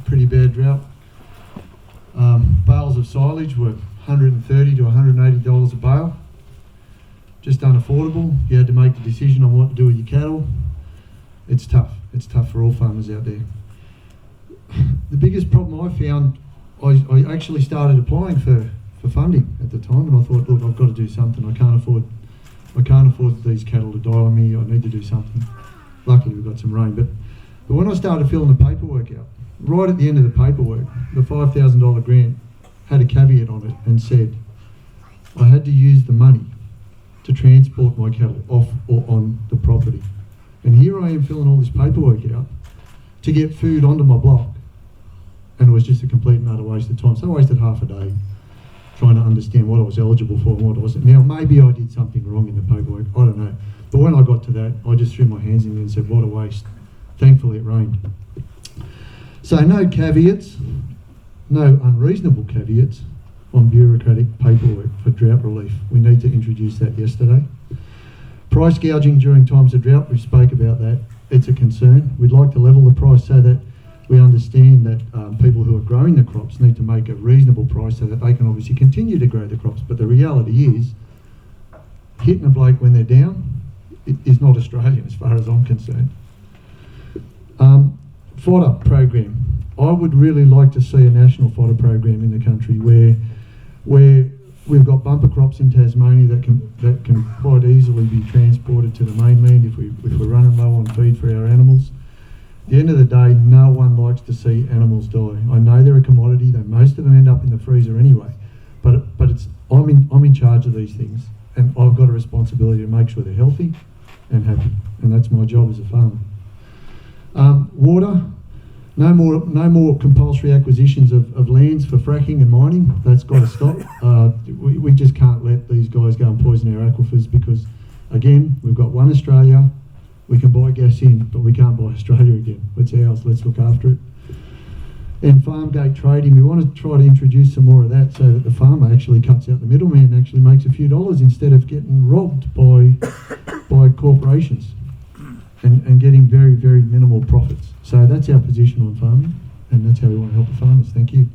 pretty bad drought. Bales of silage were $130 to $180 a bale. Just unaffordable. You had to make the decision on what to do with your cattle. It's tough. It's tough for all farmers out there. The biggest problem I found, I actually started applying for funding at the time, and I thought, look, I've got to do something. I can't afford these cattle to die on me. I need to do something. Luckily, we got some rain. But when I started filling the paperwork out, right at the end of the paperwork, the $5,000 grant had a caveat on it and said I had to use the money to transport my cattle off or on the property. And here I am filling all this paperwork out to get food onto my block, and it was just a complete and utter waste of time. So I wasted half a day trying to understand what I was eligible for and what I wasn't. Now, maybe I did something wrong in the paperwork, I don't know. But when I got to that, I just threw my hands in there and said, what a waste. Thankfully, it rained. So no caveats, no unreasonable caveats on bureaucratic paperwork for drought relief. We need to introduce that yesterday. Price gouging during times of drought, we spoke about that. It's a concern. We'd like to level the price so that we understand that people who are growing the crops need to make a reasonable price so that they can obviously continue to grow the crops. But the reality is, hitting a bloke when they're down is not Australian as far as I'm concerned. Fodder program. I would really like to see a national fodder program in the country where we've got bumper crops in Tasmania that can quite easily be transported to the mainland if we're running low on feed for our animals. At the end of the day, no one likes to see animals die. I know they're a commodity, though most of them end up in the freezer anyway. But I'm in charge of these things, and I've got a responsibility to make sure they're healthy and happy, and that's my job as a farmer. Water. No more compulsory acquisitions of lands for fracking and mining. That's got to stop. We just can't let these guys go and poison our aquifers because, again, we've got one Australia. We can buy gas in, but we can't buy Australia again. It's ours. Let's look after it. And farm gate trading. We want to try to introduce some more of that so that the farmer actually cuts out the middleman and actually makes a few dollars instead of getting robbed by corporations and getting very, very minimal profits. So that's our position on farming, and that's how we want to help the farmers. Thank you.